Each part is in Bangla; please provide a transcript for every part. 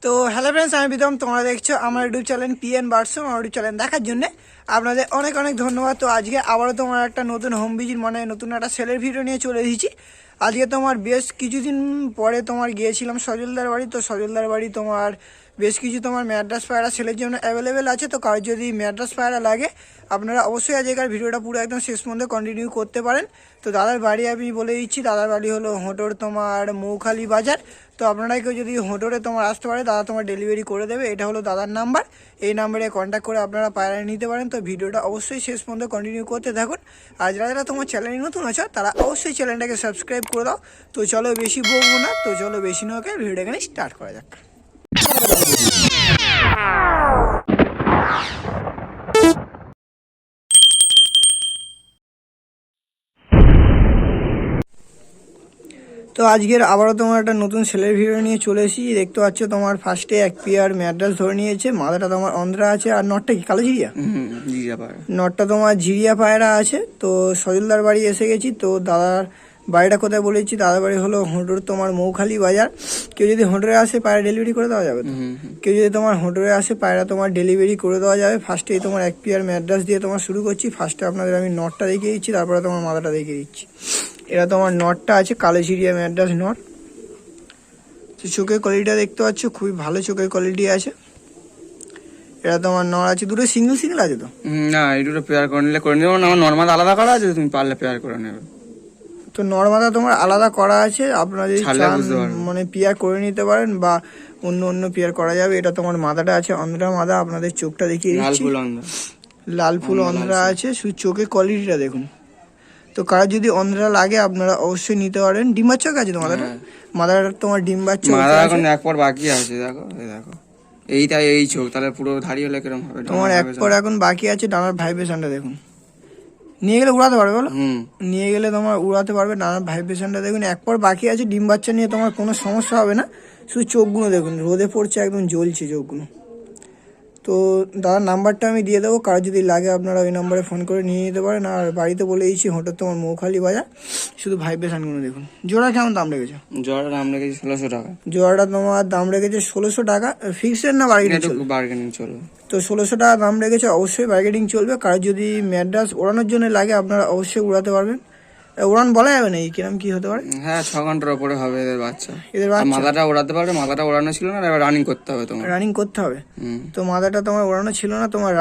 তো হ্যালো ফ্রেন্ডস, আমি বিদম। তোমরা দেখছো আমার ইউটিউব চ্যানেল পিএন বার্সম। আমার ইউটিউব চ্যানেল দেখার জন্য আপনাদের অনেক অনেক ধন্যবাদ। তো আজকে আবারও তোমার একটা নতুন হোম ভিজিট মানে নতুন একটা সেলের ভিডিও নিয়ে চলে এসেছি। আজকে তোমার বেশ কিছুদিন পরে তোমার গিয়েছিলাম সজলদার বাড়ি। তো সজলদার বাড়ি তোমার বেশ কিছু তোমার ম্যাড্রাস পায়রা সেলের জন্য অ্যাভেলেবেল আছে। তো কারোর যদি ম্যাড্রাস পায়রা লাগে আপনারা অবশ্যই আজকের ভিডিওটা পুরো একদম শেষ পর্যন্ত কন্টিনিউ করতে পারেন। তো দাদার বাড়ি আমি বলে দিচ্ছি, দাদার বাড়ি হলো হোটোর তোমার মৌখালি বাজার। তো আপনারা কেউ যদি হোটোরে তোমার আসতে পারে, দাদা তোমার ডেলিভারি করে দেবে। এটা হলো দাদার নাম্বার, এই নাম্বারে কন্ট্যাক্ট করে আপনারা পায়রা নিতে পারেন। তো ভিডিওটা অবশ্যই শেষ পর্যন্ত কন্টিনিউ করতে থাকুন। আর যারা যারা তোমার চ্যানেলে নতুন আছো তারা অবশ্যই চ্যানেলটাকে সাবস্ক্রাইব করে দাও। তো চলো বেশি বলবো না, তো চলো বেশি নৌকে ভিডিওটা এখানে স্টার্ট করা যাক। তো আজকের আবারও তোমার একটা নতুন সেলের ভিডিও নিয়ে চলে এসেছি। দেখতে পাচ্ছ তোমার ফার্স্টে এক পেয়ার ম্যাড্রাস ধরে নিয়েছে, মাথাটা তোমার অন্ধ্রা আছে, আর নটটা কি কালো ঝিরিয়া? নটটা তোমার ঝিরিয়া পায়রা আছে। তো সজলদার বাড়ি এসে গেছি। তো দাদার বাড়িটা কোথায় বলেছি, দাদার বাড়ি হলো হোটোর তোমার মৌখালি বাজার। কেউ যদি হোটোরে আসে পায়রা ডেলিভারি করে দেওয়া যাবে। তো কেউ যদি তোমার হোটোরে আসে পায়রা তোমার ডেলিভারি করে দেওয়া যাবে। ফার্স্টেই তোমার এক পেয়ার ম্যাড্রাস দিয়ে তোমার শুরু করছি। ফার্স্টে আপনাদের আমি নটটা দেখিয়ে দিচ্ছি, তারপরে তোমার মাথাটা দেখিয়ে দিচ্ছি। এটা তোমার নটটা আছে কালো ঝিরিয়া ম্যাড্রাস নট। তো চোখের কোয়ালিটিটা দেখতে পাচ্ছ, খুবই ভালো চোখের কোয়ালিটি আছে। এটা তোমার নর আছে, দুটো সিঙ্গেল সিঙ্গেল আছে। তো না, এই দুটো পেয়ার করে নিলে করে নেবো, আমার নর্মাল আলাদা করা আছে, তুমি পারলে পেয়ার করে নেবে। তো নর্মাদা তোমার আলাদা করা আছে, আপনারা যদি চান মানে পেয়ার করে নিতে পারেন, বা অন্য অন্য পেয়ার করা যাবে। এটা তোমার মাদাটা আছে অন্ধ্রা মাদা, আপনাদের চোখটা দেখিয়ে দিচ্ছি, লাল ফুল অন্ধ্রা আছে। শুধু চোখের কোয়ালিটিটা দেখুন। তো কারো যদি অন্ধ্রা লাগে আপনারা অবশ্যই নিতে পারেন। ডিম বাচ্চা আছে তো মাদাটা, মাদাটা তোমার ডিম বাচ্চা এখন এক পর বাকি আছে। দেখো দেখো এইটাই, এই চোখ তাহলে পুরো ধারি হলে কিরকম হবে? তোমার এক পর এখন বাকি আছে। ডানার ভাইব্রেশনটা দেখুন, নিয়ে গেলে উড়াতে পারবে বলো? নিয়ে গেলে তোমার উড়াতে পারবে। ডানার ভাইব্রেশনটা দেখুন, এক পর বাকি আছে। ডিম বাচ্চা নিয়ে তোমার কোনো সমস্যা হবে না। শুধু চোখগুলো দেখুন, রোদে পড়ছে, একদম জ্বলছে চোখগুলো। তো দাদার নাম্বারটা আমি দিয়ে দেবো, কারো যদি লাগে আপনারা ওই নাম্বারে ফোন করে নিয়ে নিতে পারেন। আর বাড়িতে বলে দিচ্ছি হোটেল তোমার মৌখালি বাজার। শুধু ভাইব্রেশনগুলো দেখুন। জোড়া কেমন দাম রেখেছে? জোড়ার দাম রেখেছি 1600 টাকা। জোড়াটা তোমার দাম রেখেছে 1600 টাকা। ফিক্সড না বার্গেনিং চলবে? তো 1600 টাকা দাম রেখেছে, অবশ্যই বার্গেনিং চলবে। কারো যদি ম্যাড্রাস ওড়ানোর জন্য লাগে আপনারা অবশ্যই উড়াতে পারবেন। উড়ান বলা যাবে না, এই কিরম কি হতে পারে? হ্যাঁ, 6 ঘন্টার উপরে হবে এদের বাচ্চা। মাথাটা ওড়াতে পারবে, মাথাটা ওড়ানো ছিল না, এবার রানিং করতে হবে তোমার। রানিং করতে হবে। তো মাথাটা তোমার ওড়ানো ছিল না, তোমার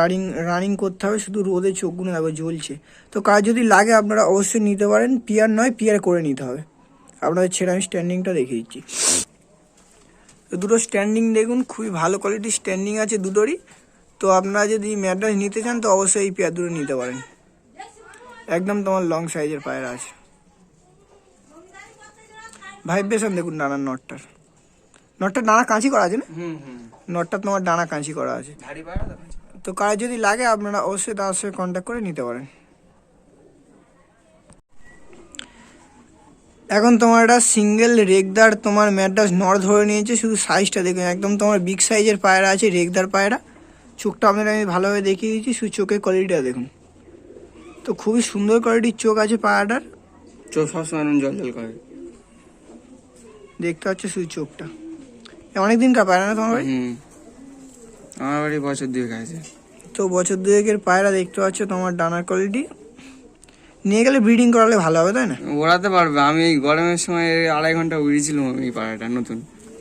রানিং করতে হবে। শুধু রোদে চোখগুলো দেখো জ্বলছে। তো কার যদি লাগে আপনারা অবশ্যই নিতে পারেন। পিয়ার নয়, পিয়ার করে নিতে হবে। আপনাদের ছেড়ে আমি স্ট্যান্ডিংটা দেখিয়ে দিচ্ছি। তো দুটো স্ট্যান্ডিং দেখুন, খুবই ভালো কোয়ালিটির স্ট্যান্ডিং আছে দুটোরই। তো আপনারা যদি ম্যাড্রাস নিতে চান তো অবশ্যই এই পেয়ার দুটো নিতে পারেন। একদম তোমার লং সাইজের পায়রা আছে। ভাইব্রেশন দেখুন ডানার নটটার ডানা কাঁচি করা আছে না? নটটা তোমার ডানা কাঁচি করা আছে। তো কার যদি লাগে আপনারা অবশ্যই তার সাথে কন্ট্যাক্ট করে নিতে পারেন। এখন তোমার একটা সিঙ্গেল রেগদার তোমার ম্যাড্রাস নর ধরে নিয়েছে। শুধু সাইজটা দেখুন, একদম তোমার বিগ সাইজের পায়রা আছে, রেগদার পায়রা। চোখটা আপনাদের আমি ভালোভাবে দেখিয়ে দিচ্ছি, শুধু চোখের কোয়ালিটিটা দেখুন। তো খুবই সুন্দর কোয়ালিটির চোখ আছে পায়রাটার। চোখ সবসময় জল জল করে, দেখতে পাচ্ছ শুধু চোখটা। অনেকদিনকার পায়রা না তোমার বাড়ি? আমার বাড়ি বছর 2 আছে। তো বছর 2-এর পায়রা দেখতে পাচ্ছ। তোমার ডানার কোয়ালিটি নিয়ে গেলে ব্রিডিং করালে ভালো হবে, তাই না? ওড়াতে পারবে। আমি এই গরমের সময় 2.5 ঘন্টা উড়িয়েছিলাম এই পায়রাটা নতুন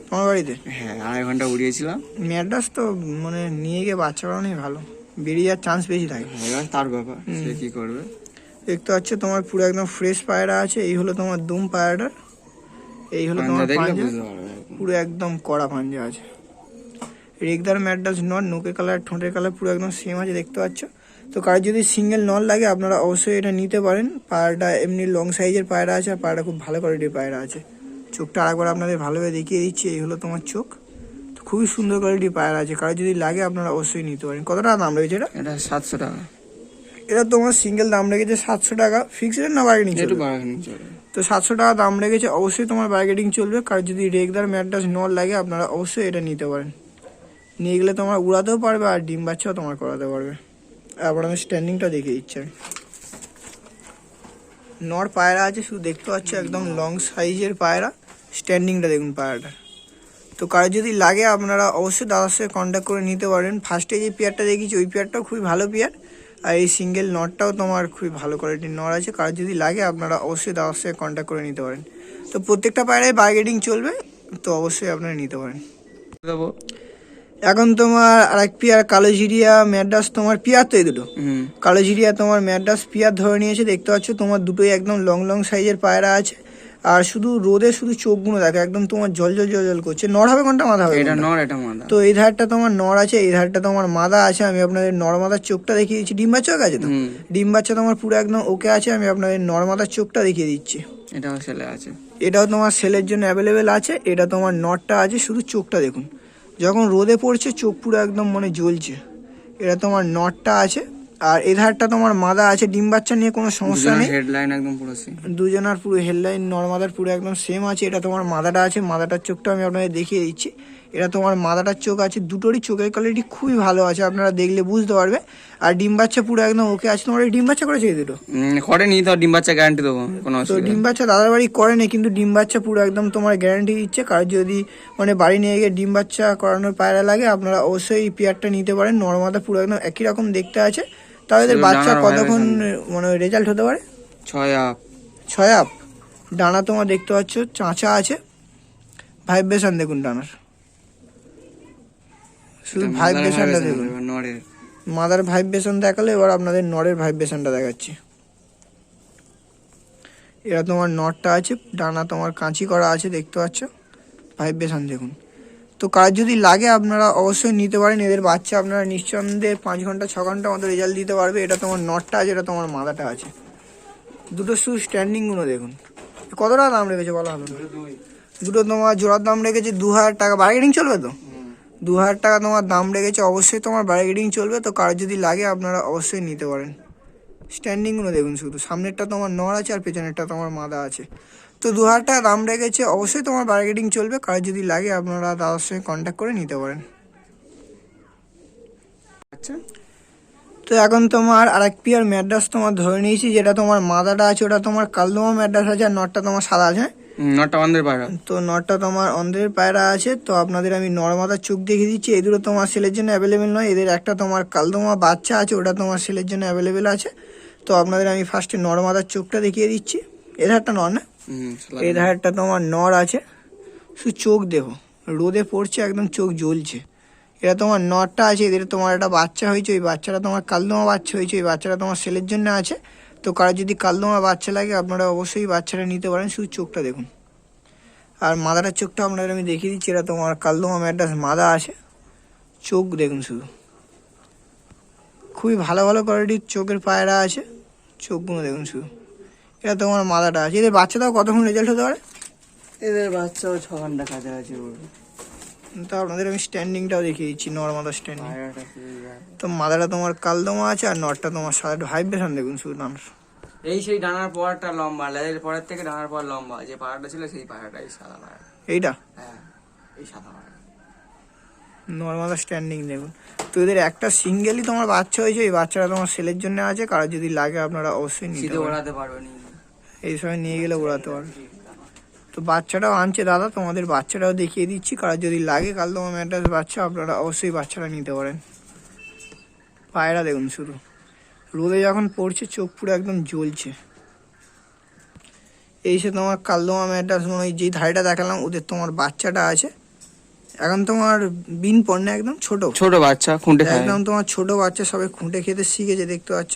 তোমার বাড়িতে। হ্যাঁ, 2.5 ঘন্টা উড়িয়েছিলাম। ম্যাড্রাস তো মানে নিয়ে গিয়ে বাচ্চা বানানোই ভালো, বেরিয়ে যাওয়ার চান্স বেশি থাকে। তার ব্যাপার, সে কি করবে। দেখতে পাচ্ছ তোমার পুরো একদম ফ্রেশ পায়রা আছে। এই হলো তোমার দুম পায়রাটার, এই হলো তোমার পাঞ্জা, পুরো একদম কড়া পাঞ্জা আছে। রেগদার ম্যাড্রাস নট, নোকে কালার ঠোঁটের কালার পুরো একদম সেম আছে, দেখতে পাচ্ছ। তো কার যদি সিঙ্গেল নল লাগে আপনারা অবশ্যই এটা নিতে পারেন। পায়রাটা এমনি লং সাইজের পায়রা আছে, আর পায়রাটা খুব ভালো কোয়ালিটির পায়রা আছে। চোখটা আরেকবার আপনাদের ভালোভাবে দেখিয়ে দিচ্ছি, এই হলো তোমার চোখ। তো খুবই সুন্দর কোয়ালিটির পায়রা আছে, কার যদি লাগে আপনারা অবশ্যই নিতে পারেন। কত টাকা দাম রেখেছে এটা? এটা 700 টাকা। এটা তোমার সিঙ্গেল দাম রেখেছে 700 টাকা। ফিক্সড না বার্গেনিং চলবে? তো 700 টাকা দাম রেখেছে, অবশ্যই তোমার বার্গেনিং চলবে। কার যদি রেগদার ম্যাড্রাস নল লাগে আপনারা অবশ্যই এটা নিতে পারেন। নিয়ে গেলে তোমার উড়াতেও পারবে, আর ডিম বাচ্চাও তোমার করাতে পারবে। আপনাদের স্ট্যান্ডিংটা দেখে দিচ্ছি আমি। নর পায়রা আছে, শুধু দেখতে পাচ্ছ একদম লং সাইজের পায়রা। স্ট্যান্ডিংটা দেখুন পায়রাটার, তো কারো যদি লাগে আপনারা অবশ্যই দাদার সাথে কন্ট্যাক্ট করে নিতে পারেন। ফার্স্টে যে পেয়ারটা দেখিয়েছি ওই পেয়ারটাও খুবই ভালো পেয়ার, আর এই সিঙ্গেল নটটাও তোমার খুবই ভালো কোয়ালিটির নট আছে। কারো যদি লাগে আপনারা অবশ্যই দাদার সাথে কন্ট্যাক্ট করে নিতে পারেন। তো প্রত্যেকটা পায়রায় বার্গেনিং চলবে, তো অবশ্যই আপনারা নিতে পারেন। দেবো এখন তোমার আরেক পেয়ার কালো জিরিয়া ম্যাড্রাস, তোমার পেয়ার তো এই দুটো কালো জিরিয়া তোমার ম্যাড্রাস পেয়ার ধরে নিয়েছে দেখতে পাচ্ছ। তোমার দুটোই একদম লং লং সাইজের পায়রা আছে, আর শুধু রোদে শুধু চোখগুলো দেখো একদম তোমার জল জল জল জল করছে। নর হবে কোনটা, মাথা হবে এটা কোনটা? নর এটা মাদা। তো এই ধারটা তোমার নর আছে, এই ধারটা তোমার মাদা আছে। আমি আপনাদের নর মাদার চোখটা দেখিয়ে দিচ্ছি। ডিম বাচ্চা আছে তো? ডিম বাচ্চা তোমার পুরো একদম ওকে আছে। আমি আপনাদের নর মাদার চোখটা দেখিয়ে দিচ্ছি। এটাও ছেলে আছে, এটাও তোমার সেলের জন্য অ্যাভেলেবেল আছে। এটা তোমার নটটা আছে, শুধু চোখটা দেখুন, যখন রোদে পড়ছে চোখ পুরো একদম মানে জ্বলছে। এটা তোমার নটটা আছে, আর এই ধারটা তোমার মাদা আছে। ডিম বাচ্চা নিয়ে কোনো সমস্যা নেই, হেডলাইন একদম পুরো সেম। দুজনার পুরো হেডলাইন নর্মাদার পুরো একদম সেম আছে। এটা তোমার মাদাটা আছে, মাদাটার চোখটা আমি আপনাদের দেখিয়ে দিচ্ছি। এটা তোমার মাদাটার চোখ আছে, দুটোরই চোখের কোয়ালিটি খুবই ভালো আছে, আপনারা দেখলে বুঝতে পারবে। আর ডিম বাচ্চা পুরো একদম ওকে আছে। তোমার এই ডিম বাচ্চা করেছে এই দুটো? করে নি তো, ডিম বাচ্চা গ্যারান্টি দেবো, কোনো তো অসুবিধা ডিম বাচ্চা দাদার বাড়ি করেনি, কিন্তু ডিম বাচ্চা পুরো একদম তোমার গ্যারান্টি দিচ্ছে। কারণ যদি মানে বাড়ি নিয়ে গিয়ে ডিম বাচ্চা করানোর পায়রা লাগে, আপনারা অবশ্যই এই পেয়ারটা নিতে পারেন। নর্মাদা পুরো একদম একই রকম দেখতে আছে। তাহলে এদের বাচ্চা কতক্ষণ মানে রেজাল্ট হতে পারে? 6 আপ। 6 আপ। ডানা তোমার দেখতে পাচ্ছ চাঁচা আছে, ভাইব্রেশন দেখুন ডানার, শুধু ভাইব্রেশনটা দেখুন। নরের মাদার ভাইব্রেশন দেখালে, এবার আপনাদের নরের ভাইব্রেশনটা দেখাচ্ছি। এরা তোমার নটটা আছে, ডানা তোমার কাঁচি করা আছে দেখতে পাচ্ছ, ভাইব্রেশন দেখুন। তো কার যদি লাগে আপনারা অবশ্যই নিতে পারেন। এদের বাচ্চা আপনারা নিঃসন্দেহে 5 ঘন্টা 6 ঘন্টা মতো রেজাল্ট দিতে পারবে। এটা তোমার নটটা আছে, এটা তোমার মাদাটা আছে। দুটো শুধু স্ট্যান্ডিংগুলো দেখুন। কত টাকা দাম রেখেছে বলা হলো? দুটো তোমার জোড়ার দাম রেখেছে 2000 টাকা। বার্গেনিং চলবে তো? 2000 টাকা তোমার দাম রেখেছে, অবশ্যই তোমার বার্গেনিং চলবে। তো কার যদি লাগে আপনারা অবশ্যই নিতে পারেন। স্ট্যান্ডিংগুলো দেখুন, শুধু সামনেরটা তোমার নর আছে আর পেছনেরটা তোমার মাদা আছে। তো 2000 টাকা দাম রেখেছে, অবশ্যই তোমার বার্গেনিং চলবে। কার যদি লাগে আপনারা দাদার সঙ্গে কন্ট্যাক্ট করে নিতে পারেন। আচ্ছা, তো এখন তোমার আরেক পেয়ার ম্যাড্রাস তোমার ধরে নিয়েছি। যেটা তোমার মাদাটা আছে ওটা তোমার কালদমা ম্যাড্রাস আছে, আর নটটা তোমার সাদা আছে। নটটা অন্ধের পায়রা। তো নটটা তোমার অন্ধ্রের পায়রা আছে। তো আপনাদের আমি নরমাদার চোখ দেখিয়ে দিচ্ছি। এই দুটো তোমার সেলের জন্য অ্যাভেলেবেল নয়। এদের একটা তোমার কালদমা বাচ্চা আছে, ওটা তোমার সেলের জন্য অ্যাভেলেবেল আছে। তো আপনাদের আমি ফার্স্টে নরমাদার চোখটা দেখিয়ে দিচ্ছি। এধারটা নর না, এই ধারটা তোমার নর আছে, শুধু চোখ দেখো, রোদে পড়ছে একদম চোখ জ্বলছে। এটা তোমার নটটা আছে, এদের তোমার একটা বাচ্চা হয়েছে, ওই বাচ্চাটা তোমার কালদমা বাচ্চা হয়েছে, ওই বাচ্চাটা তোমার সেলের জন্য আছে। তো কারো যদি কালদমা বাচ্চা লাগে আপনারা অবশ্যই বাচ্চাটা নিতে পারেন। শুধু চোখটা দেখুন, আর মাদাটার চোখটা আপনাদের আমি দেখিয়ে দিচ্ছি। এটা তোমার কালদমা ম্যাড্রাস মাদা আছে, চোখ দেখুন শুধু, খুবই ভালো ভালো কোয়ালিটির চোখের পায়রা আছে, চোখগুলো দেখুন শুধু। এটা তোমার মাদাটা আছে। এদের বাচ্চাটাও কতক্ষণ রেজাল্ট হতে পারে? এদের বাচ্চাও 6 ঘন্টা কাছাকাছি পড়বে। তো আপনাদের আমি স্ট্যান্ডিংটাও দেখিয়ে দিচ্ছি, নর্মাদার স্ট্যান্ডিং। তো মাদাটা তোমার কালদমা আছে, আর নটটা তোমার সাদা। ভাইব্রেশন দেখুন শুধু ডানার। এই সেই ডানার পরটা লম্বা, লেজের পরের থেকে ডানার পর লম্বা, যে পায়রাটা ছিল সেই পায়রাটা, এই সাদা পায়রা। এইটা হ্যাঁ, এই সাদা পায়রা। নর্মাদার স্ট্যান্ডিং দেখুন। তো এদের একটা সিঙ্গেলই তোমার বাচ্চা হয়েছে, এই বাচ্চাটা তোমার সেলের জন্য আছে। কারো যদি লাগে আপনারা অবশ্যই নিতে শীতে পারেন। ওড়াতে পারবে নি, এই সময় নিয়ে গেলে ওড়াতে পারবে। তো বাচ্চাটাও আনছে দাদা, তোমাদের বাচ্চাটাও দেখিয়ে দিচ্ছি। কারো যদি লাগে কালদমা ম্যাড্রাস বাচ্চা, আপনারা অবশ্যই বাচ্চাটা নিতে পারেন। পায়রা দেখুন শুধু, রোদে যখন পড়ছে চোখ পুরো একদম জ্বলছে। এই সে তোমার কালদমা ম্যাড্রাস, মানে ওই যেই ধাড়িটা দেখালাম ওদের তোমার বাচ্চাটা আছে। এখন তোমার বিন পণ্য একদম ছোট ছোট বাচ্চা খুঁটে খায়। একদম তোমার ছোট বাচ্চা, সবে খুঁটে খেতে শিখেছে দেখতে পাচ্ছ।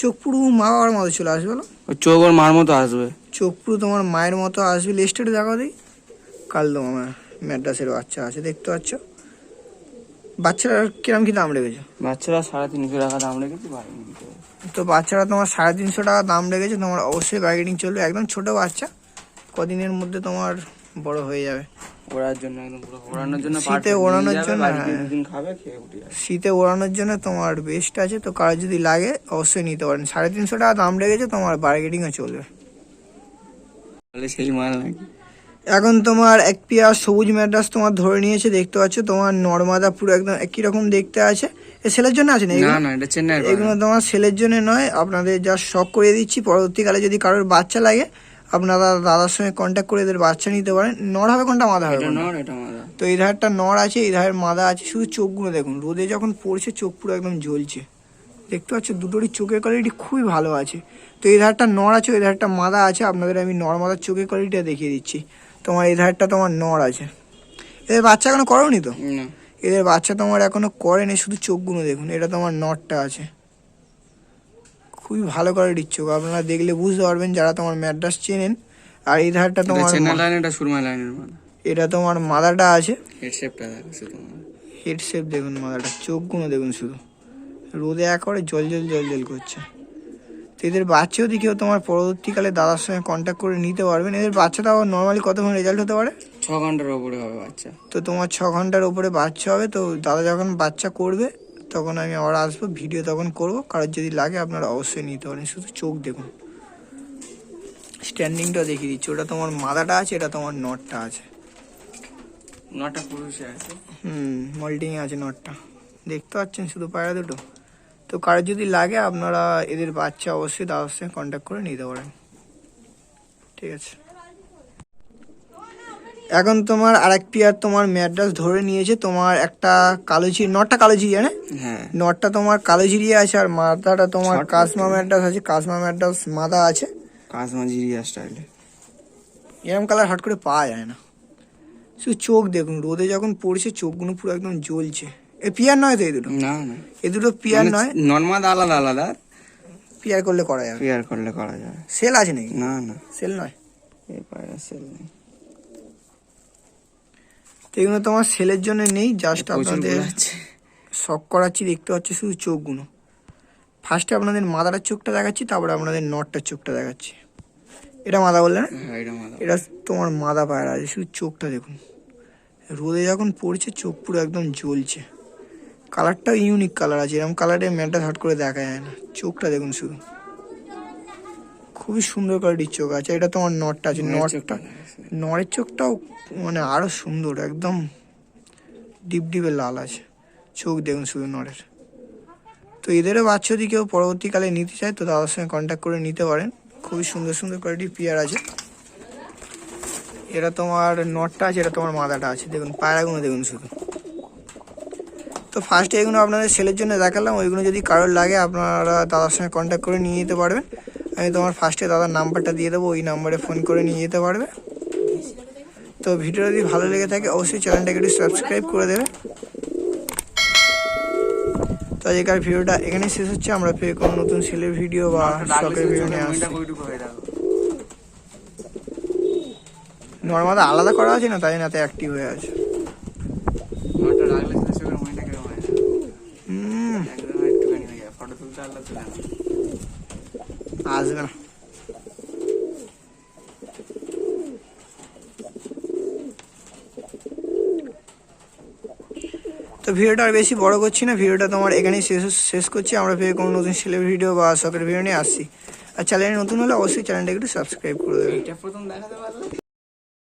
চোখ পুরো মা বাবার মতো চলে আসবে, বলো ওর চোখ ওর মার মতো আসবে, চোখ পুরো তোমার মায়ের মতো আসবে। লেস্টেড দেখো দিই, কালদমা ম্যাড্রাসের বাচ্চা আছে দেখতে পাচ্ছ। বাচ্চারা কিরম কি দাম রেখেছে? বাচ্চারা 350 টাকা দাম রেখেছি, বাড়িয়ে দিতে হবে। তো বাচ্চারা তোমার 350 টাকা দাম রেখেছে। তোমার অবশ্যই বার্গেনিং চলবে। একদম ছোট বাচ্চা, কদিনের মধ্যে তোমার বড় হয়ে যাবে। ওড়ার জন্য একদম পুরো ওড়ানোর জন্য, শীতে ওড়ানোর জন্য, বাড়িতে হ্যাঁ। দুদিন খাবে, খেয়ে উঠে যাবে। শীতে ওড়ানোর জন্য তোমার বেস্ট আছে। তো কারো যদি লাগে অবশ্যই নিতে পারেন। 350 টাকা দাম রেখেছে, তোমার বার্গেনিংও চলবে। তাহলে সেই মাল নাকি? এখন তোমার এক পেয়ার সবুজ ম্যাড্রাস তোমার ধরে নিয়েছে দেখতে পাচ্ছ। তোমার নর্মাদা পুরো একদম একই রকম দেখতে আছে। এ সেলের জন্য আছে না? না না, এটা চেন্নাইয়ের এগুলো তোমার সেলের জন্য নয়, আপনাদের যা শখ করে দিচ্ছি। পরবর্তীকালে যদি কারোর বাচ্চা লাগে আপনারা দাদার সঙ্গে কন্ট্যাক্ট করে এদের বাচ্চা নিতে পারেন। নর হবে কোনটা, মাদা হবে এটা কোনটা? নর, এটা মাদা। তো এই ধারটা নর আছে, এই ধারের মাদা আছে। শুধু চোখগুলো দেখুন, রোদে যখন পড়ছে চোখ পুরো একদম জ্বলছে, দেখতে পাচ্ছ দুটোরই চোখের কোয়ালিটি খুবই ভালো আছে। তো এই ধারটা নর আছে, ওই ধারটা মাদা আছে। আপনাদের আমি নর মাদার চোখের কোয়ালিটিটা দেখিয়ে দিচ্ছি। তোমার এই ধারটা তোমার নর আছে। এদের বাচ্চা এখনো করোনি তো? না, এদের বাচ্চা তোমার এখনো করেনি, শুধু চোখগুলো দেখুন। এটা তোমার নটটা আছে, খুবই ভালো কোয়ালিটির চোখ। আপনারা দেখলে বুঝতে পারবেন যারা তোমার ম্যাড্রাস চেনেন। আর এই ধারটা এটা তোমার চেন্নাই লাইন, এটা সুরমা লাইনের মাদা। এটা তোমার মাদাটা আছে। হেড শেপটা দেখো শুধু। হেড শেপ দেখুন, মাদাটা চোখগুলো দেখুন শুধু, রোদে একেবারে জল জল জল জল করছে। তো এদের বাচ্চা যদি কেউ তোমার পরবর্তীকালে দাদার সঙ্গে কন্ট্যাক্ট করে নিতে পারবেন। এদের বাচ্চাটা আবার নর্মালি কতক্ষণ রেজাল্ট হতে পারে? 6 ঘন্টার ওপরে হবে বাচ্চা। তো তোমার 6 ঘন্টার ওপরে বাচ্চা হবে। তো দাদা যখন বাচ্চা করবে তখন আমি আবার আসবো, ভিডিও তখন করবো। কারোর যদি লাগে আপনারা অবশ্যই নিতে পারেন। শুধু চোখ দেখুন, স্ট্যান্ডিংটা দেখিয়ে দিচ্ছি। ওটা তোমার মাদাটা আছে, এটা তোমার নটটা আছে। নটা পুরুষে আছে। মল্টিং আছে নটটা, দেখতে পাচ্ছেন শুধু পায়রা দুটো। তো কারোর যদি লাগে আপনারা এদের বাচ্চা অবশ্যই দাদার সঙ্গে কন্ট্যাক্ট করে নিতে পারেন। ঠিক আছে, এখন তোমার আরেক পেয়ার তোমার ম্যাড্রাস ধরে নিয়েছে। তোমার একটা কালোজিরি, নটটা কালোজিরি জানে, হ্যাঁ, নটটা তোমার কালোজিরি আছে। আর মাদাটা তোমার কাসমা ম্যাড্রাস আছে। কাসমা ম্যাড্রাস মাদা আছে। কাজমা জিরিয়া স্টাইলে। এরকম কালার হাট করে পাওয়া যায় না। শুধু চোখ দেখুন, রোদে যখন পড়ছে চোখগুলো পুরো একদম জ্বলছে। এ পিয়ার নয় তো এই দুটো? না না, এ দুটো পিয়ার নয়, নর্মাল আলাদা আলাদা। পিয়ার করলে করা যাবে। পেয়ার করলে করা যায়। সেল আছে নাকি? না না, সেল নয়। এই পায়রা সেল নেই। তো এগুলো তোমার সেলের জন্য নেই, জাস্ট প্রচুর আপনাদের ঘোরাচ্ছে। শখ করাচ্ছি। দেখতে পাচ্ছি শুধু চোখগুলো। ফার্স্টে আপনাদের মাদাটার চোখটা দেখাচ্ছি, তারপরে আপনাদের নটটার চোখটা দেখাচ্ছি। এটা মাদা বললে না? হ্যাঁ, এটা মাদা। এটা তোমার মাদা পায়রা আছে। শুধু চোখটা দেখুন, রোদে যখন পড়ছে চোখ পুরো একদম জ্বলছে। কালারটাও ইউনিক কালার আছে, এরকম কালারে ম্যাড্রাস হাট করে দেখা যায় না। চোখটা দেখুন শুধু, খুবই সুন্দর কোয়ালিটির চোখ আছে। এটা তোমার নটটা আছে। নটটা, নরের চোখটাও মানে আরো সুন্দর, একদম ডিপ ডিপে লাল আছে। চোখ দেখুন শুধু নরের। তো এদেরও বাচ্চা যদি কেউ পরবর্তীকালে নিতে চায় তো দাদার সঙ্গে কন্ট্যাক্ট করে নিতে পারেন। খুবই সুন্দর সুন্দর কোয়ালিটির পেয়ার আছে। এটা তোমার নটটা আছে, এটা তোমার মাদাটা আছে। দেখুন পায়রাগুলো দেখুন শুধু। তো ফার্স্টে এগুলো আপনাদের সেলের জন্য দেখালাম। ওইগুলো যদি কারোর লাগে আপনারা দাদার সঙ্গে কন্ট্যাক্ট করে নিয়ে যেতে পারবেন। আমি তোমার ফার্স্টে দাদার নাম্বারটা দিয়ে দেবো, ওই নাম্বারে ফোন করে নিয়ে যেতে পারবে। তো ভিডিও যদি ভালো লেগে থাকে অবশ্যই চ্যানেলটাকে একটু সাবস্ক্রাইব করে দেবে। তো আজকের ভিডিওটা এখানেই শেষ হচ্ছে। আমরা ফের কোনো নতুন সেলের ভিডিও বা শখের ভিডিও নিয়ে আসছি। নর্মাল আলাদা করা আছে না, তাই না অ্যাক্টিভ হয়ে আছে। আসবে না। তো ভিডিওটা আর বেশি বড় করছি না, ভিডিওটা তোমার এখানেই শেষ করছি। আমরা ফের কোনো নতুন সেলের ভিডিও বা শখের ভিডিও নিয়ে আসছি। আর চ্যানেলে নতুন হলে অবশ্যই চ্যানেলটাকে একটু সাবস্ক্রাইব করে দেবে।